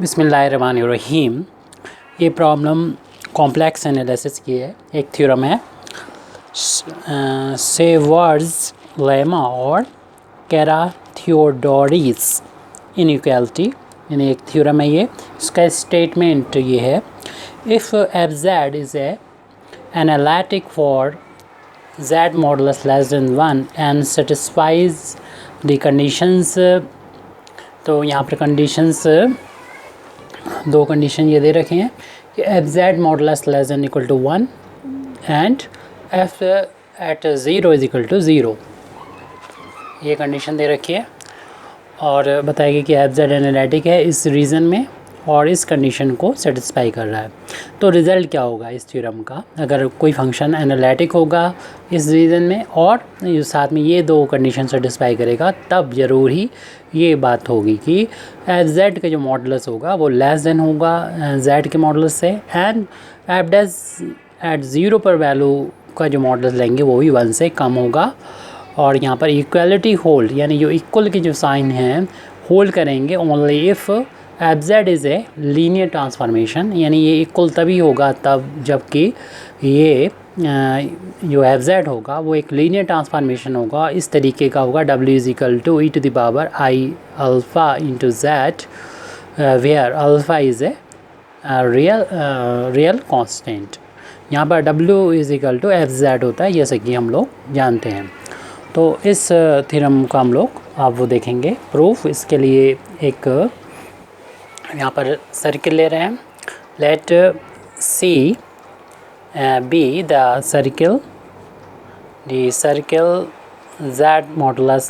बिस्मिल्लाहिर्रहमानिर्रहीम। ये problem complex analysis की है। एक थ्योरम है सेवर्ज लेमा और कैराथियोडोरिस इनइक्वालिटी, यानी एक थ्योरम है ये। इसका स्टेटमेंट ये है, if F Z is a analytic for Z modulus less than 1 and satisfies the conditions. तो यहाँ पर कंडीशंस, दो कंडीशन ये दे रखे हैं कि f z modulus less than equal to 1 and f at 0 is equal to 0, ये कंडीशन दे रखी है। और बताएगी कि एफ जेड एनालिटिक है इस रीज़न में और इस कंडीशन को सेटिस्फाई कर रहा है। तो रिज़ल्ट क्या होगा इस थ्योरम का, अगर कोई फंक्शन एनालिटिक होगा इस रीज़न में और साथ में ये दो कंडीशन सेटिस्फाई करेगा, तब ज़रूर ही ये बात होगी कि एफ जेड का जो मॉडुलस होगा वो लेस देन होगा जेड के मॉडुलस से, एंड एफ डैश एट 0 पर वैल्यू का जो मॉडुलस लेंगे वो भी 1 से कम होगा। और यहाँ पर इक्वलिटी होल्ड, यानी जो इक्वल के जो साइन हैं होल्ड करेंगे only if F Z is a linear transformation, यानी ये इक्वल तभी होगा तब जबकि ये जो एफ जेड होगा वो एक लीनियर ट्रांसफॉर्मेशन होगा, इस तरीके का होगा w is equal to e to the power I alpha into z, where alpha is a real constant. यहाँ पर w is equal to f z होता है, जैसे कि हम लोग जानते हैं। तो इस थ्योरम का हम लोग आप वो देखेंगे प्रूफ। इसके लिए एक यहाँ पर सर्किल ले रहे हैं, let C be the circle z modulus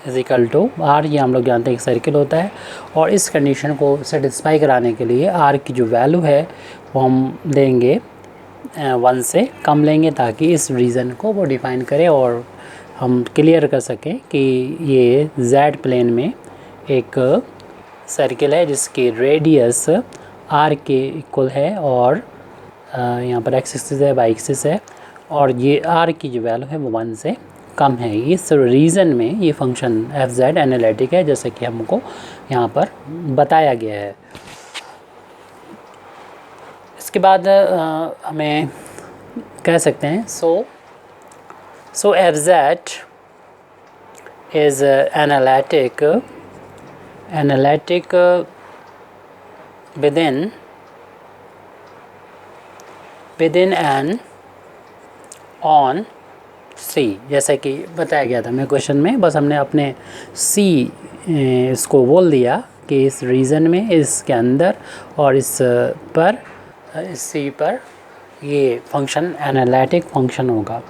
is equal to r, ये हम लोग जानते हैं एक सर्किल होता है। और इस कंडीशन को सेटिस्फाई कराने के लिए आर की जो वैल्यू है वो हम लेंगे 1 से कम लेंगे, ताकि इस रीज़न को वो डिफ़ाइन करें और हम क्लियर कर सकें कि ये जेड प्लेन में एक सर्किल है जिसकी रेडियस आर के इक्वल है और यहाँ पर एक्स एक्सिस है, वाई एक्सिस है, और ये आर की जो वैल्यू है वो 1 से कम है। इस रीज़न में ये फंक्शन एफ जेड एनालिटिक है, जैसे कि हमको यहाँ पर बताया गया है। इसके बाद हमें कह सकते हैं so F Z is analytic within and on C, जैसा कि बताया गया था मैं क्वेश्चन में, बस हमने अपने C इसको बोल दिया कि इस रीज़न में, इसके अंदर और इस C पर ये फंक्शन एनालिटिक फंक्शन होगा।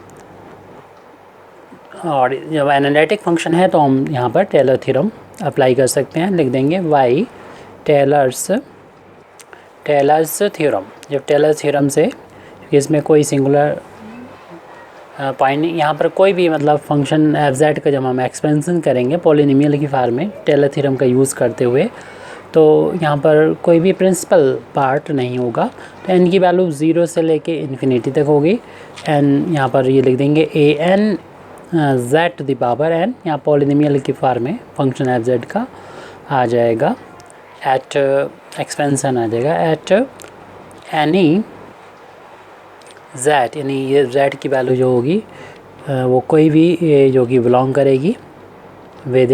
और जब एनालिटिक फंक्शन है तो हम यहाँ पर टेलर थ्योरम अप्लाई कर सकते हैं, लिख देंगे वाई टेलर्स थ्योरम। जब टेलर थ्योरम से, इसमें कोई सिंगुलर पॉइंट नहीं, यहाँ पर कोई भी मतलब फंक्शन एफ जेड का जब हम एक्सपेंशन करेंगे पॉलिनोमियल की फॉर्म में टेलर थ्योरम का यूज़ करते हुए, तो यहाँ पर कोई भी प्रिंसिपल पार्ट नहीं होगा। तो एन की वैल्यू 0 से लेके इन्फिनिटी तक होगी। एन यहाँ पर ये लिख देंगे A N Z to the power N, यहाँ पॉलिनोमियल की फॉर्म में फंक्शन एफ जेड का आ जाएगा, एट एक्सपेंशन आ जाएगा एट एनी जेड, यानी ये जेड की वैल्यू जो होगी वो कोई भी जो कि बिलोंग करेगी विद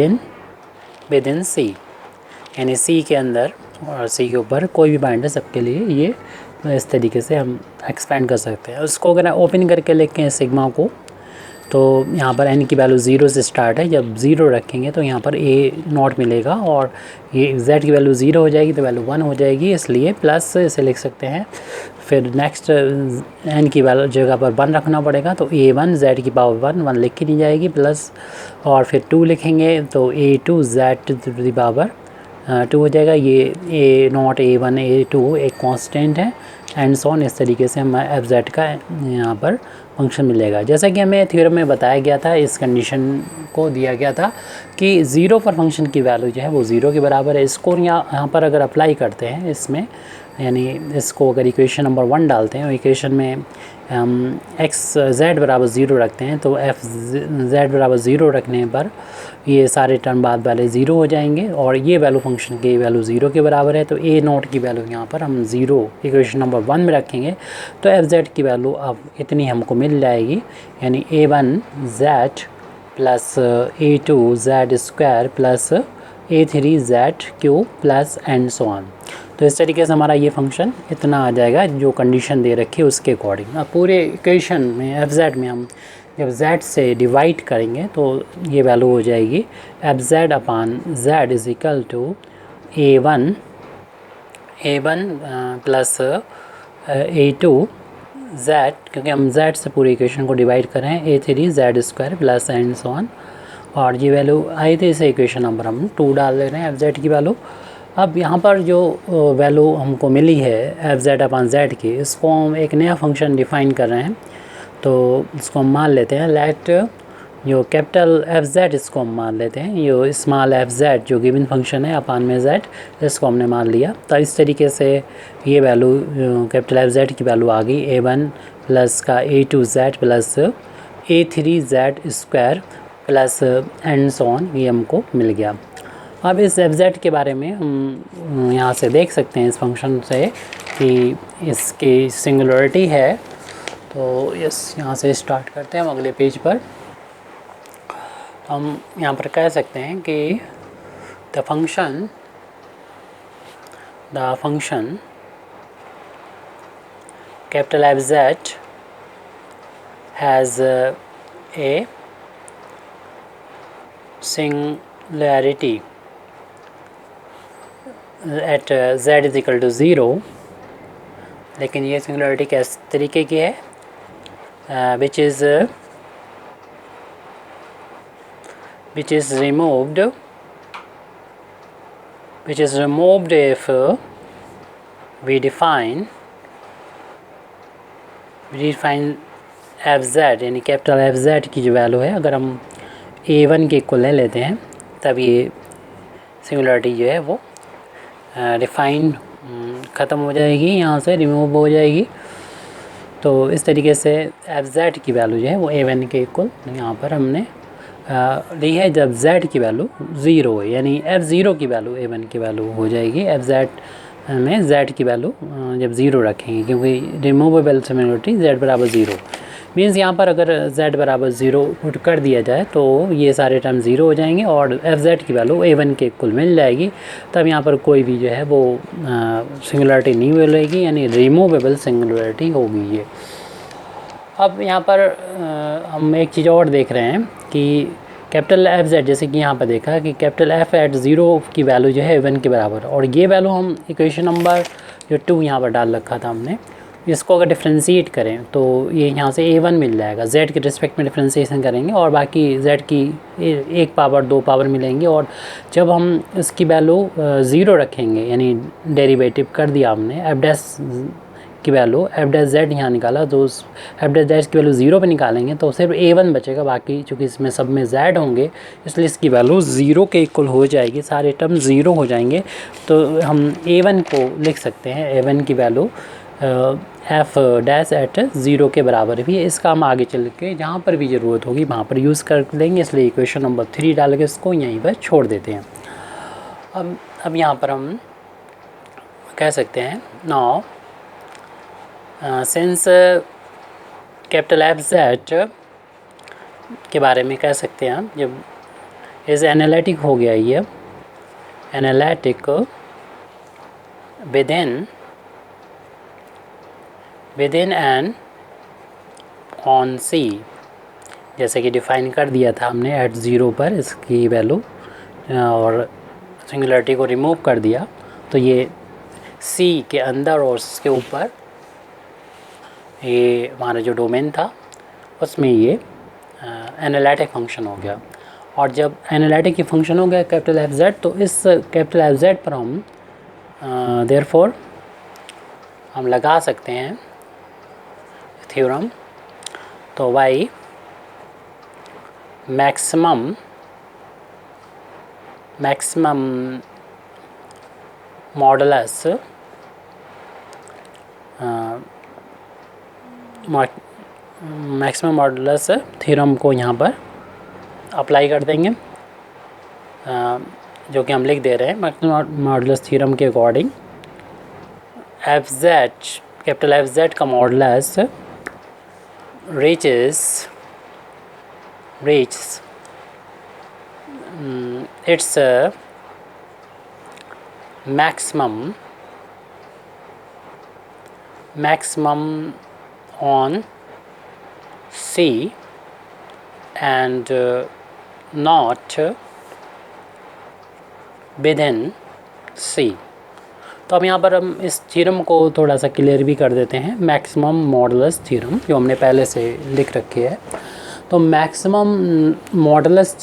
इन सी, यानी सी के अंदर और सी के ऊपर कोई भी पॉइंट है सबके लिए ये इस तरीके से हम एक्सपेंड कर सकते हैं। उसको अगर ओपन करके लिखें सिग्मा को, तो यहाँ पर n की वैल्यू 0 से स्टार्ट है, जब 0 रखेंगे तो यहाँ पर a नॉट मिलेगा और ये z की वैल्यू 0 हो जाएगी तो वैल्यू 1 हो जाएगी, इसलिए प्लस इसे लिख सकते हैं। फिर नेक्स्ट n की वैल्यू जगह पर 1 रखना पड़ेगा, तो a1 z की पावर 1 लिखी नहीं जाएगी, प्लस और फिर 2 लिखेंगे तो a2 z to the power 2 हो जाएगा। ये a नॉट a1 a2 एक कांस्टेंट है एंड सो ऑन। इस तरीके से हम एफ जेड का यहाँ पर फंक्शन मिलेगा। जैसा कि हमें थ्योरम में बताया गया था, इस कंडीशन को दिया गया था कि 0 पर फंक्शन की वैल्यू जो है वो 0 के बराबर है। इसको यहाँ पर अगर अप्लाई करते हैं इसमें, यानी इसको अगर इक्वेशन नंबर 1 डालते हैं, इक्वेशन में हम एक्स जेड बराबर 0 रखते हैं, तो एफ जेड बराबर 0 रखने पर ये सारे टर्म बाद वाले 0 हो जाएंगे और ये वैल्यू फंक्शन की वैल्यू 0 के बराबर है। तो ए नोट की वैल्यू यहाँ पर हम 0 इक्वेशन नंबर 1 में रखेंगे, तो एफ जेड की वैल्यू अब इतनी हमको मिल जाएगी, यानी A1 Z plus A2 Z square plus A3 Z Q plus and so on. तो इस तरीके से हमारा ये फंक्शन इतना आ जाएगा जो कंडीशन दे रखी है उसके अकॉर्डिंग। अब पूरे इक्वेशन में एफ जेड में हम जब z से डिवाइड करेंगे तो ये वैल्यू हो जाएगी f Z upon z is equal to A1 plus A2 z, क्योंकि हम z से पूरी इक्वेशन को डिवाइड कर रहे हैं, A3 Z square plus and so on. और ये वैल्यू आई थी, इसे इक्वेशन नंबर हम 2 डाल दे रहे हैं एफ जेड की वैल्यू। अब यहाँ पर जो वैल्यू हमको मिली है एफ जेड अपान जेड की, इसको हम एक नया फंक्शन डिफ़ाइन कर रहे हैं, तो इसको हम मान लेते हैं लेट जो कैपिटल एफ जेड, इसको हम मान लेते हैं ये स्मॉल एफ जेड जो गिवन फंक्शन है अपान में जेड, इसको हमने मान लिया। तो इस तरीके से ये वैल्यू कैपिटल एफ जेड की वैल्यू आ गई A1 प्लस का A2 Z plus A3 Z square plus and so on, ये हमको मिल गया। अब इस एफ जेड के बारे में हम यहाँ से देख सकते हैं इस फंक्शन से कि इसकी सिंगुलरिटी है। तो इस यहाँ से स्टार्ट करते हैं हम अगले पेज पर। हम यहाँ पर कह सकते हैं कि the function capital F Z has a singularity at z is equal to 0, लेकिन ये सिंगुलरिटी किस तरीके की है, which is removed if we define F Z, यानी कैपिटल एफ जेड की जो वैल्यू है अगर हम A1 के इक्वल ले लेते हैं, तब ये सिंगुलरिटी जो है वो डिफाइन ख़त्म हो जाएगी, यहाँ से रिमूव हो जाएगी। तो इस तरीके से एफ जेड की वैल्यू जो है वो A1 के इक्वल यहाँ पर हमने ली है जब z की वैल्यू 0 है, यानी f0 की वैल्यू A1 की वैल्यू हो जाएगी एफ जेड में z की वैल्यू जब 0 रखेंगे, क्योंकि रिमूवेबल सिंगुलरिटी z बराबर 0 मीन्स यहाँ पर अगर z बराबर 0 पुट कर दिया जाए तो ये सारे टर्म 0 हो जाएंगे और एफ जेड की वैल्यू A1 के इक्वल मिल जाएगी। तब यहाँ पर कोई भी जो है वो सिंगुलरिटी नहीं मिलेगी, यानी रिमूवेबल सिंगुलरिटी होगी ये। अब यहाँ पर हम एक चीज़ और देख रहे हैं कि कैपिटल एफ जेड, जैसे कि यहाँ पर देखा कि कैपिटल एफ एट 0 की वैल्यू जो है A1 के बराबर, और ये वैल्यू हम इक्वेशन नंबर जो 2 यहाँ पर डाल रखा था हमने, इसको अगर डिफ्रेंशिएट करें तो ये यहाँ से A1 मिल जाएगा, z के रिस्पेक्ट में डिफ्रेंशिएशन करेंगे और बाकी z की 1 पावर 2 पावर मिलेंगे। और जब हम इसकी वैल्यू 0 रखेंगे, यानी डेरिवेटिव कर दिया हमने एफ डैश की वैल्यू एफ डैश जेड यहाँ निकाला, तो उस एफ डैश डैश की वैल्यू 0 पे निकालेंगे तो सिर्फ A1 बचेगा, बाकी चूँकि इसमें सब में z होंगे इसलिए इसकी वैल्यू 0 के इक्वल हो जाएगी, सारे टर्म 0 हो जाएंगे। तो हम A1 को लिख सकते हैं, A1 की वैल्यू एफ डैश एट 0 के बराबर भी है। इसका हम आगे चल के जहाँ पर भी ज़रूरत होगी वहाँ पर यूज़ कर लेंगे, इसलिए इक्वेशन नंबर 3 डाल के इसको यहीं पर छोड़ देते हैं। अब यहाँ पर हम कह सकते हैं now since capital F Z के बारे में कह सकते हैं हम, जब इस एनालिटिक हो गया ये एनालिटिक विदिन एन ऑन सी, जैसे कि डिफ़ाइन कर दिया था हमने एट 0 पर इसकी वैल्यू और सिंगुलरिटी को रिमूव कर दिया, तो ये सी के अंदर और उसके ऊपर ये हमारा जो डोमेन था उसमें ये एनालिटिक फंक्शन हो गया। और जब एनालिटिक की फंक्शन हो गया कैपिटल एफ जेड, तो इस कैपिटल एफ जेड पर हम देयरफॉर हम लगा सकते हैं थ्योरम। तो y मैक्सिमम मॉडुलस थ्योरम को यहाँ पर अप्लाई कर देंगे, जो कि हम लिख दे रहे हैं। मैक्सिमम मॉडुलस थ्योरम के अकॉर्डिंग कैपिटल एफ जेड का modulus reaches its maximum on C and not within C। तो अब यहाँ पर हम इस थ्योरम को थोड़ा सा क्लियर भी कर देते हैं। मैक्सिमम मॉडुलस थ्योरम जो हमने पहले से लिख रखी है, तो मैक्सिमम मॉडुलस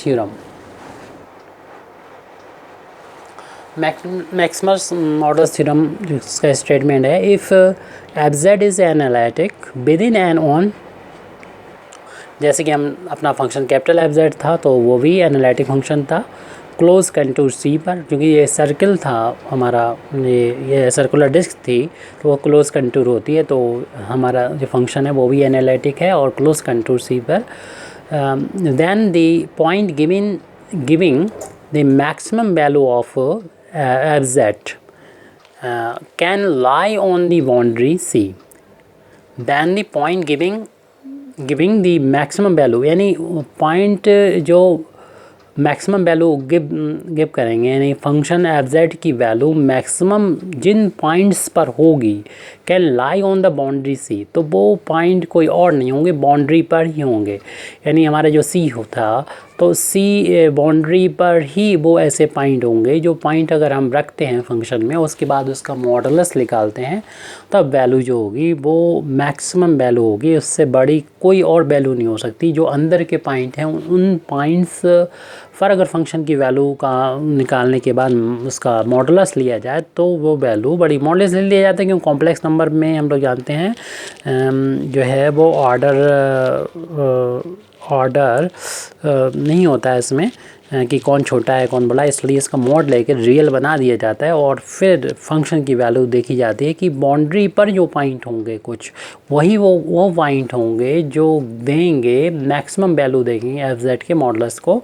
थ्योरम जिसका स्टेटमेंट है, if F Z is analytic with in and on, जैसे कि हम अपना फंक्शन कैपिटल एफ जेड था तो वो भी एनालिटिक फंक्शन था क्लोज कंटूर सी पर, क्योंकि ये सर्कल था हमारा, ये सर्कुलर डिस्क थी तो वो क्लोज कंटूर होती है, तो हमारा जो फंक्शन है वो भी एनालिटिक है और क्लोज कंटूर सी पर। Then the point giving the maximum value of F Z can lie on the boundary C. Then the point giving the maximum value, यानी पॉइंट जो मैक्सिमम वैल्यू गिव करेंगे, यानी function F Z की value maximum जिन points पर होगी, can lie on the boundary C, तो वो पॉइंट कोई और नहीं होंगे, बाउंड्री पर ही होंगे। यानी हमारा जो सी होता तो सी बाउंड्री पर ही वो ऐसे पॉइंट होंगे जो पॉइंट अगर हम रखते हैं फंक्शन में, उसके बाद उसका मॉडुलस निकालते हैं, तब वैल्यू जो होगी वो मैक्सिमम वैल्यू होगी, उससे बड़ी कोई और वैल्यू नहीं हो सकती। जो अंदर के पॉइंट हैं उन पॉइंट्स पर अगर फंक्शन की वैल्यू का निकालने के बाद उसका मॉडुलस लिया जाए तो वो वैल्यू बड़ी, मॉडुलस ले लिया जाता है क्योंकि कॉम्प्लेक्स नंबर में हम लोग जानते हैं जो है वो ऑर्डर नहीं होता है इसमें कि कौन छोटा है कौन बड़ा, इसलिए इसका मॉड लेकर रियल बना दिया जाता है और फिर फंक्शन की वैल्यू देखी जाती है कि बाउंड्री पर जो पॉइंट होंगे कुछ, वही वो पॉइंट होंगे जो देंगे मैक्सिमम वैल्यू देंगे एफ जेड के मॉडुलस को,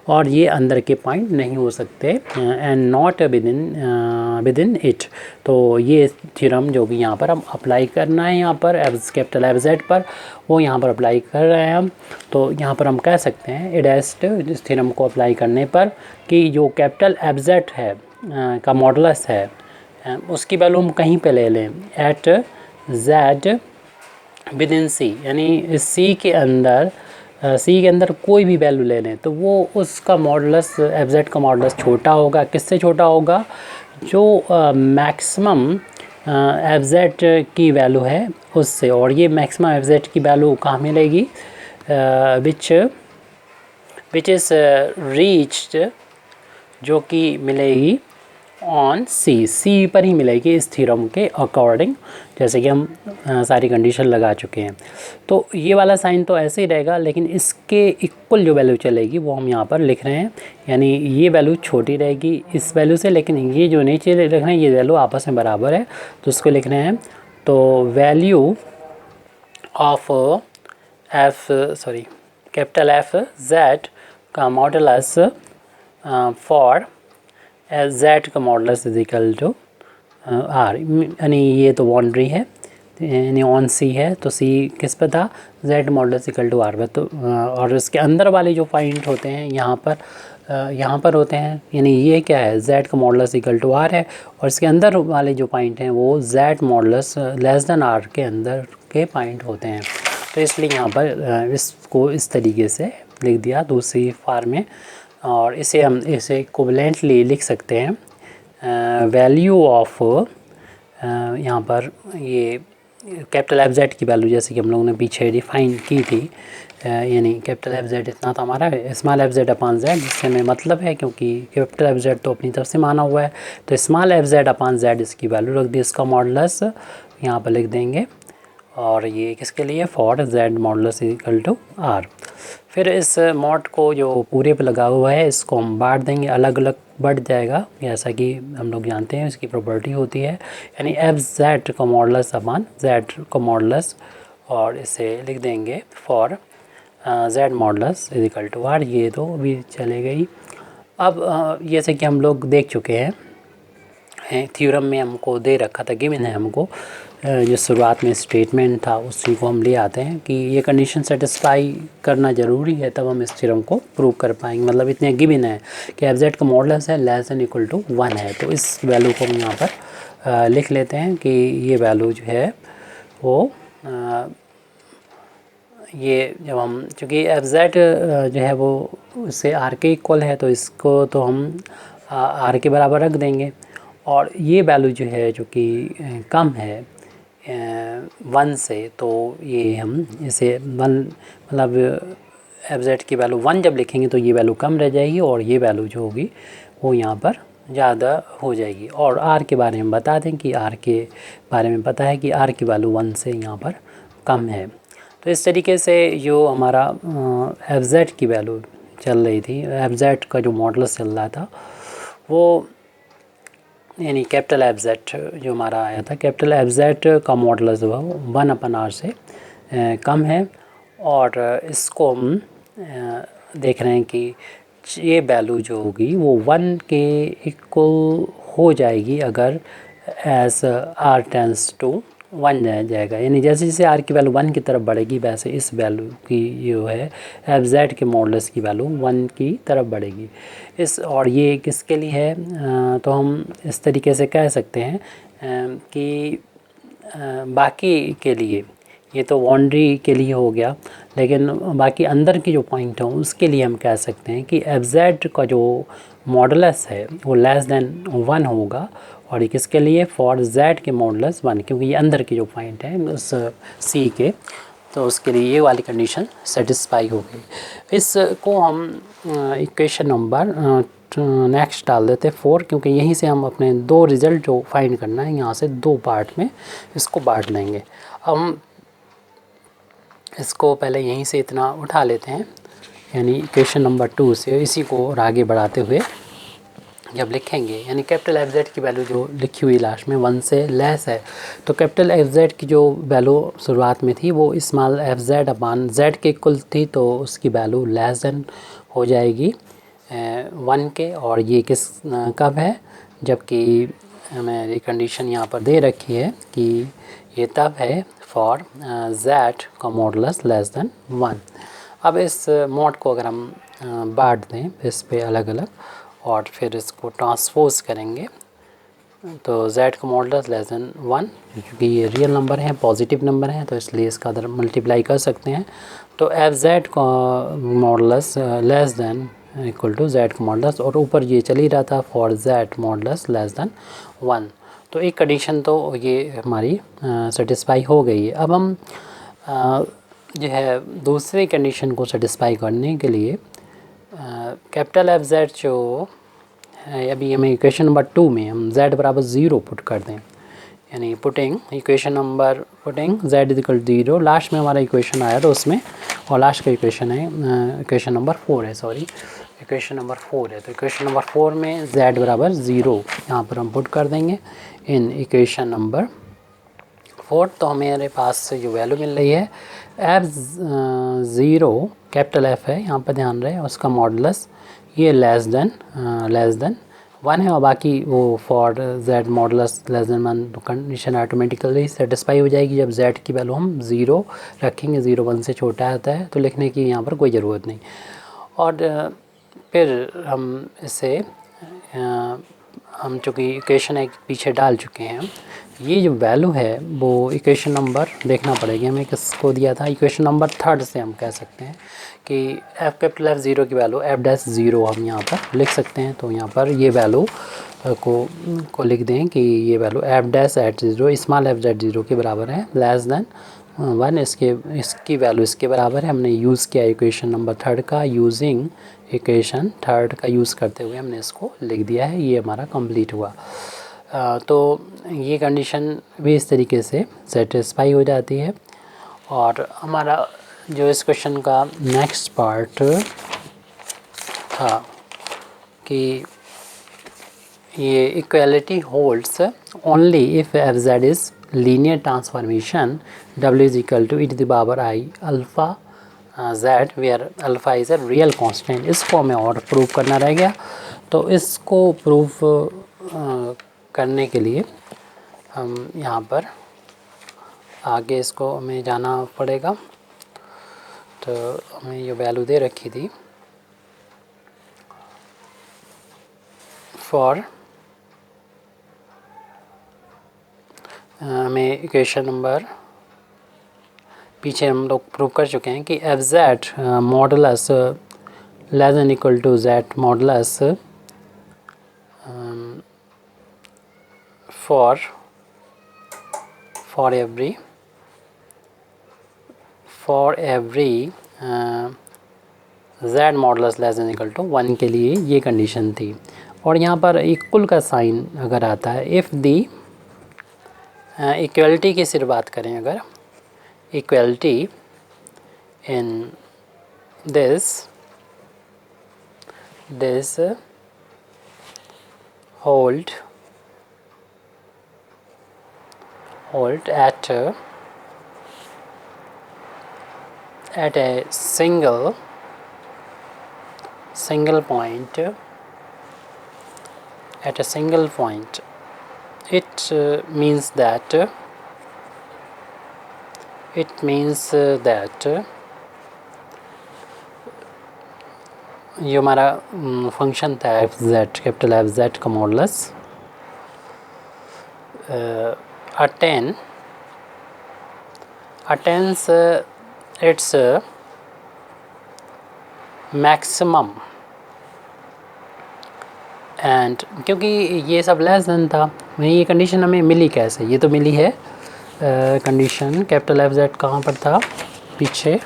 और ये अंदर के पॉइंट नहीं हो सकते and not with in it. तो ये थ्योरम जो कि यहाँ पर हम अप्लाई करना है, यहाँ पर कैपिटल एफ जेड पर, वो यहाँ पर अप्लाई कर रहे हैं हम। तो यहाँ पर हम कह सकते हैं एडेस्ट इस थ्योरम को अप्लाई करने पर कि जो कैपिटल एफ जेड है का मॉडुलस है, उसकी वैल्यू हम कहीं पे ले लें, एट जेड विद इन सी, यानी इस सी के अंदर कोई भी वैल्यू ले लें तो वो उसका मॉडुलस एफ जेड का मॉडुलस छोटा होगा। किससे छोटा होगा? जो मैक्सिमम एफ जेड की वैल्यू है उससे। और ये मैक्सिमम एफ जेड की वैल्यू कहाँ मिलेगी? विच इज़ रीच्ड, जो कि मिलेगी ऑन सी पर ही मिलेगी इस थ्योरम के अकॉर्डिंग, जैसे कि हम सारी कंडीशन लगा चुके हैं। तो ये वाला साइन तो ऐसे ही रहेगा, लेकिन इसके इक्वल जो वैल्यू चलेगी वो हम यहाँ पर लिख रहे हैं, यानी ये वैल्यू छोटी रहेगी इस वैल्यू से, लेकिन ये जो नीचे लिख रहे हैं ये वैल्यू आपस में बराबर है, तो उसको लिख रहे हैं। तो value of capital F Z का मॉडुलस फॉर एफ जेड का modulus is equal to r, यानी ये तो बाउंड्री है, यानी ऑन सी है, तो सी किस पे था? Z modulus equal to r पे। तो और इसके अंदर वाले जो पॉइंट होते हैं यहाँ पर होते हैं, यानी ये क्या है? जेड का मॉडुलस इक्वल टू आर है, और इसके अंदर वाले जो पॉइंट हैं वो z modulus less than r के अंदर के पॉइंट होते हैं। तो इसलिए यहाँ पर इसको इस तरीके से लिख दिया दूसरी फॉर्म में, और इसे हम इक्विवेलेंटली लिख सकते हैं वैल्यू ऑफ, यहाँ पर ये कैपिटल एफ जेड की वैल्यू जैसे कि हम लोगों ने पीछे डिफाइन की थी, यानी कैपिटल एफ जेड इतना तो हमारा small f Z upon Z, जिससे हमें मतलब है क्योंकि कैपिटल एफ जेड तो अपनी तरफ से माना हुआ है, तो small f Z upon Z इसकी वैल्यू रख दी, इसका मॉडुलस यहाँ पर लिख देंगे। और ये किसके लिए, for z modulus equal to r। फिर इस मॉड को जो पूरे पे लगा हुआ है इसको हम बांट देंगे, अलग अलग बढ़ जाएगा, जैसा कि हम लोग जानते हैं इसकी प्रॉपर्टी होती है, यानी एफ जेड का मॉडुलस अपान जेड का मॉडुलस, और इसे लिख देंगे for z modulus is equal to r। ये तो भी चले गई। अब जैसे कि हम लोग देख चुके हैं थ्योरम में हमको दे रखा था, गिवन है हमको, जो शुरुआत में स्टेटमेंट था उसी को हम ले आते हैं कि ये कंडीशन सेटिस्फाई करना ज़रूरी है, तब हम इस थ्योरम को प्रूव कर पाएंगे। मतलब इतने गिवन है कि एफ जेड का मॉडुलस है लेस देन इक्वल टू 1 है, तो इस वैल्यू को हम यहाँ पर लिख लेते हैं कि ये वैल्यू जो है वो ये जब हम, चूँकि एफ जेड जो है वो उससे आर के इक्वल है, तो इसको तो हम आर के बराबर रख देंगे, और ये वैल्यू जो है जो कि कम है 1 से, तो ये हम इसे 1 मतलब एफ जेड की वैल्यू 1 जब लिखेंगे तो ये वैल्यू कम रह जाएगी, और ये वैल्यू जो होगी वो यहाँ पर ज़्यादा हो जाएगी। और आर के बारे में बता दें कि आर के बारे में पता है कि आर की वैल्यू 1 से यहाँ पर कम है। तो इस तरीके से जो हमारा एफ जेड की वैल्यू चल रही थी, एफ जेड का जो मॉडुलस चल रहा था वो, यानी कैपिटल एफ जेड जो हमारा आया था, कैपिटल एफ जेड का मॉडुलस जो है 1/r से कम है, और इसको हम देख रहे हैं कि ये वैल्यू जो होगी वो 1 के इक्वल हो जाएगी अगर एज r टेंस टू 1 जाएगा, यानी जैसे जैसे r की वैल्यू 1 की तरफ बढ़ेगी वैसे इस वैल्यू की जो है एफ जेड के मॉडुलस की वैल्यू 1 की तरफ बढ़ेगी। इस और ये किसके लिए है, तो हम इस तरीके से कह सकते हैं कि बाकी के लिए, ये तो बाउंड्री के लिए हो गया, लेकिन बाकी अंदर की जो पॉइंट है उसके लिए हम कह सकते हैं कि एफ जेड का जो मॉडुलस है वो लेस देन 1 होगा, और ये किसके लिए, फॉर z के मॉडुलस 1, क्योंकि ये अंदर की जो पॉइंट है उस c के, तो उसके लिए ये वाली कंडीशन सेटिस्फाई हो गई। इसको हम इक्वेशन नंबर नेक्स्ट डाल देते हैं 4, क्योंकि यहीं से हम अपने 2 रिज़ल्ट जो फाइंड करना है यहाँ से 2 पार्ट में इसको बांट लेंगे। हम इसको पहले यहीं से इतना उठा लेते हैं, यानी इक्वेशन नंबर 2 से इसी को और आगे बढ़ाते हुए जब लिखेंगे, यानी कैपिटल एफ जेड की वैल्यू जो लिखी हुई लास्ट में 1 से लेस है, तो कैपिटल एफ जेड की जो वैल्यू शुरुआत में थी वो small f Z upon Z के इक्वल थी, तो उसकी वैल्यू लेस देन हो जाएगी 1 के, और ये किस कब है, जबकि हमें कंडीशन यहाँ पर दे रखी है कि ये तब है फॉर जेड का मॉडुलस लेस देन 1। अब इस मॉड को अगर हम बांट दें इस पे अलग अलग और फिर इसको ट्रांसपोज करेंगे, तो z का मॉडुलस लेस देन 1, क्योंकि ये रियल नंबर है, पॉजिटिव नंबर है, तो इसलिए इसका अदर मल्टीप्लाई कर सकते हैं, तो एफ जेड का modulus less than equal to z का मॉडुलस, और ऊपर ये चल ही रहा था for z modulus less than 1। तो एक कंडीशन तो ये हमारी सेटिस्फाई हो गई है। अब हम जो है दूसरी कंडीशन को सेटिस्फाई करने के लिए कैपिटल एफ जेड जो है, अभी हमें इक्वेशन नंबर 2 में हम z बराबर 0 पुट कर दें, यानी putting equation number putting z is equal 0, last में हमारा इक्वेशन आया तो उसमें, और लास्ट का इक्वेशन है इक्वेशन नंबर 4 है, सॉरी इक्वेशन नंबर 4 है, तो इक्वेशन नंबर 4 में z बराबर 0 यहाँ पर हम पुट कर देंगे इन इक्वेशन नंबर 4। तो हमारे पास जो वैल्यू मिल रही है एफ ज़ीरो कैपिटल एफ है, यहाँ पर ध्यान रहे, उसका मॉडुलस ये लेस देन 1 है, और बाकी वो for z modulus less than 1, तो कंडीशन ऑटोमेटिकली सेटिस्फाई हो जाएगी जब z की वैल्यू हम 0 रखेंगे। 0 1 से छोटा आता है तो लिखने की यहाँ पर कोई ज़रूरत नहीं। और फिर हम इसे हम चूँकि इक्वेशन एक पीछे डाल चुके हैं, ये जो वैल्यू है वो इक्वेशन नंबर देखना पड़ेगी हमें किसको दिया था, इक्वेशन नंबर 3 से हम कह सकते हैं कि एफ कैपिटल एफ ज़ीरो की वैल्यू एफ डैश ज़ीरो हम यहाँ पर लिख सकते हैं। तो यहाँ पर ये वैल्यू को लिख दें कि ये value f dash at zero small f z zero के बराबर है लेस देन 1, इसकी वैल्यू इसके बराबर है। हमने यूज़ किया इक्वेशन नंबर 3 का, यूजिंग इक्वेशन 3 का यूज़ करते हुए हमने इसको लिख दिया है, ये हमारा कंप्लीट हुआ। तो ये कंडीशन भी इस तरीके से सेटिस्फाई हो जाती है। और हमारा जो इस क्वेश्चन का नेक्स्ट पार्ट था कि ये equality holds only if f Z is linear transformation W is equal to e⁻i alpha z where alpha is a real constant. इसको हमें और प्रूव करना रह गया। तो इसको प्रूव करने के लिए हम यहाँ पर आगे इसको हमें जाना पड़ेगा। तो हमें ये वैल्यू दे रखी थी फॉर हमें इक्वेशन नंबर पीछे हम लोग प्रूव कर चुके हैं कि f z modulus less than equal to z modulus for every z modulus less than equal to 1 के लिए ये कंडीशन थी। और यहाँ पर इक्वल का साइन अगर आता है, इफ़ दी इक्वलिटी की सिर्फ बात करें, अगर equality in this hold at a single point, it means that ये हमारा फंक्शन था F Z, capital F Z का modulus attains its maximum. And क्योंकि ये सब लेस देन था, ये कंडीशन हमें मिली कैसे? ये तो मिली है कंडीशन कैपिटल एफ जेड कहाँ पर था पीछे,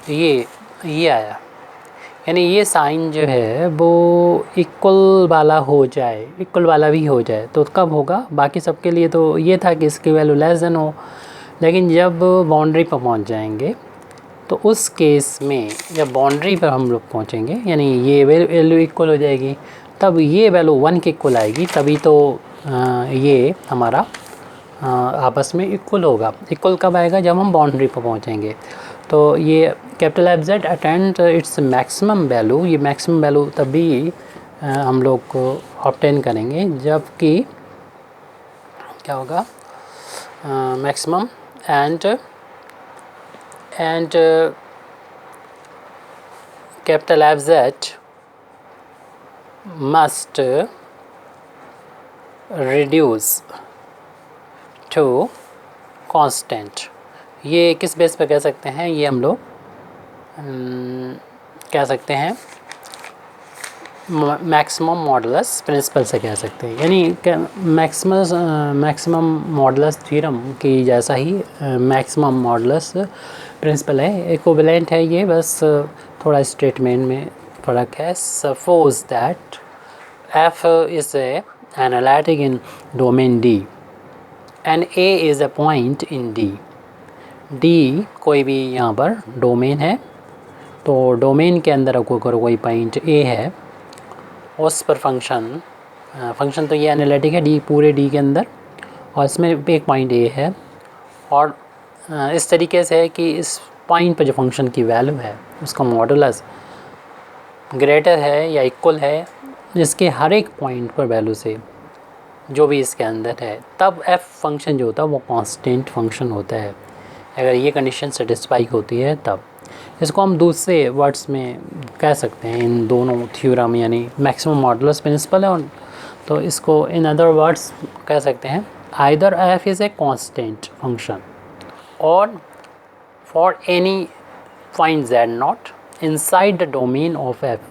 ये आया, यानी ये साइन जो है वो इक्वल वाला हो जाए, इक्वल वाला भी हो जाए तो कब होगा? बाकी सब के लिए तो ये था कि इसकी वैल्यू लेस देन हो, लेकिन जब बाउंड्री पर पहुंच जाएंगे तो उस केस में जब बाउंड्री पर हम लोग पहुंचेंगे, यानी ये वैल्यू इक्वल हो जाएगी, तब ये वैल्यू 1 के इक्वल आएगी, तभी तो ये हमारा आपस में इक्वल होगा। इक्वल कब आएगा? जब हम बाउंड्री पर पहुंचेंगे। तो ये capital F z attend its maximum value, ये मैक्सिमम वैल्यू तभी हम लोग को ऑब्टेन करेंगे जबकि क्या होगा? Maximum and capital F z must reduce to constant. ये किस बेस पे कह सकते हैं? ये हम लोग कह सकते हैं मैक्सिमम मॉडुलस प्रिंसिपल से कह सकते हैं, यानी मैक्सिमम मॉडुलस थ्योरम की जैसा ही मैक्सिमम मॉडुलस प्रिंसिपल है, इक्विवेलेंट है ये, बस थोड़ा स्टेटमेंट में फ़र्क है। Suppose that f is a analytic in domain D and A is a point in D। D कोई भी यहाँ पर डोमेन है, तो डोमेन के अंदर कोई पॉइंट A है, उस पर फंक्शन तो ये एनालिटिक है D, पूरे D के अंदर, और इसमें एक पॉइंट A है, और इस तरीके से है कि इस पॉइंट पर जो फंक्शन की वैल्यू है उसका मॉडुलस ग्रेटर है या इक्वल है इसके हर एक पॉइंट पर वैल्यू से जो भी इसके अंदर है, तब f फंक्शन जो होता है वो कांस्टेंट फंक्शन होता है। अगर ये कंडीशन सेटिस्फाई होती है तब इसको हम दूसरे वर्ड्स में कह सकते हैं, इन दोनों थ्योरम यानी मैक्सिमम मॉडुलस प्रिंसिपल है, तो इसको इन अदर वर्ड्स कह सकते हैं either f is a constant function और for any point z0 inside the domain of f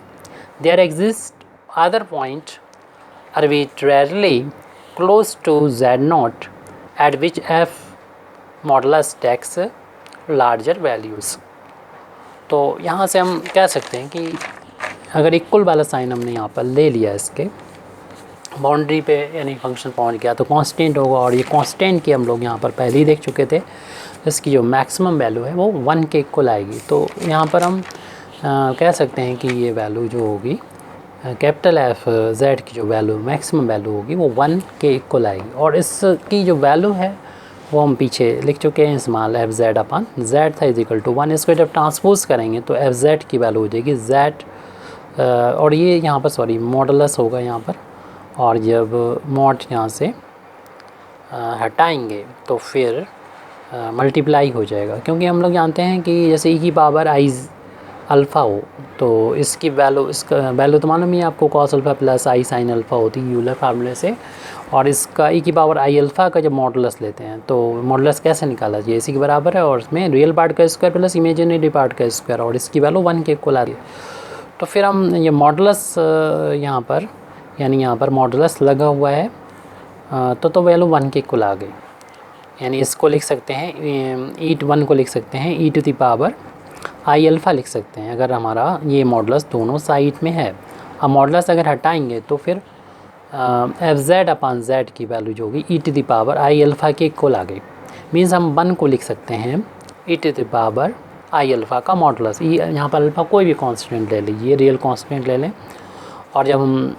there exists other point arbitrarily close to z0 at which f modulus takes larger values। तो यहाँ से हम कह सकते हैं कि अगर इक्वल वाला साइन हमने यहाँ पर ले लिया, इसके बाउंड्री पे यानी फंक्शन पहुँच गया तो कांस्टेंट होगा, और ये कांस्टेंट की हम लोग यहाँ पर पहले ही देख चुके थे। इसकी जो मैक्सिमम वैल्यू है वो 1 के इक्वल आएगी। तो यहाँ पर हम कह सकते हैं कि ये वैल्यू जो होगी कैपिटल एफ जेड की जो वैल्यू मैक्सिमम वैल्यू होगी वो 1 के इक्वल आएगी। और इसकी जो वैल्यू है वो हम पीछे लिख चुके हैं, स्मॉल एफ जेड अपन जेड था इज इक्वल टू 1। इसको जब ट्रांसपोज करेंगे तो एफ जेड की वैल्यू हो जाएगी जेड, और ये यहाँ पर सॉरी मॉडुलस होगा यहाँ पर, और जब मॉड यहाँ से हटाएंगे तो फिर मल्टीप्लाई हो जाएगा, क्योंकि हम लोग जानते हैं कि जैसे ई की पावर आई अल्फ़ा हो तो इसकी वैल्यू, इसका वैल्यू तो मालूम ही है आपको, कॉस अल्फ़ा प्लस आई साइन अल्फ़ा होती है यूलर फार्मूले से। और इसका ई की पावर आई अल्फ़ा का जब मॉडुलस लेते हैं तो मॉडुलस कैसे निकाला जाए, इसी के बराबर है, और इसमें रियल पार्ट का स्क्वायर प्लस इमेजिनरी पार्ट का स्क्वायर, और इसकी वैल्यू 1 के इक्वल आ रही है। तो फिर हम ये मॉडुलस यहाँ पर, यानी यहाँ पर मॉडुलस लगा हुआ है तो वैल्यू 1 के इक्वल आ गई। यानी इसको लिख सकते हैं E1 को लिख सकते हैं E to the power I alpha लिख सकते हैं, अगर हमारा ये मॉडुलस दोनों साइड में है। अब मॉडुलस अगर हटाएंगे तो फिर एफ जेड अपान जेड की वैल्यू जो होगी E to the power I alpha के इक्वल आ गई। मीन्स हम 1 को लिख सकते हैं E to the power I alpha का मॉडुलस। यहाँ पर अल्फ़ा कोई भी कांस्टेंट ले लीजिए, रियल कांस्टेंट ले लें, और जब हम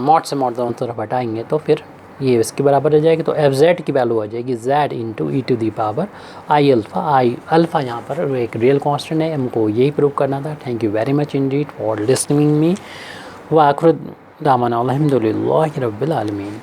मॉड से मॉड दोनों तरफ हटाएंगे तो फिर ये इसके बराबर हो जाएगी। तो एफ जेड की वैल्यू आ जाएगी z into e to the power I alpha. I alpha यहाँ पर एक रियल कांस्टेंट है, हमको यही प्रूव करना था। Thank you very much Indeed for listening me. व आखिर दामन अल्हम्दुलिल्लाहि रब्बिल आलमीन।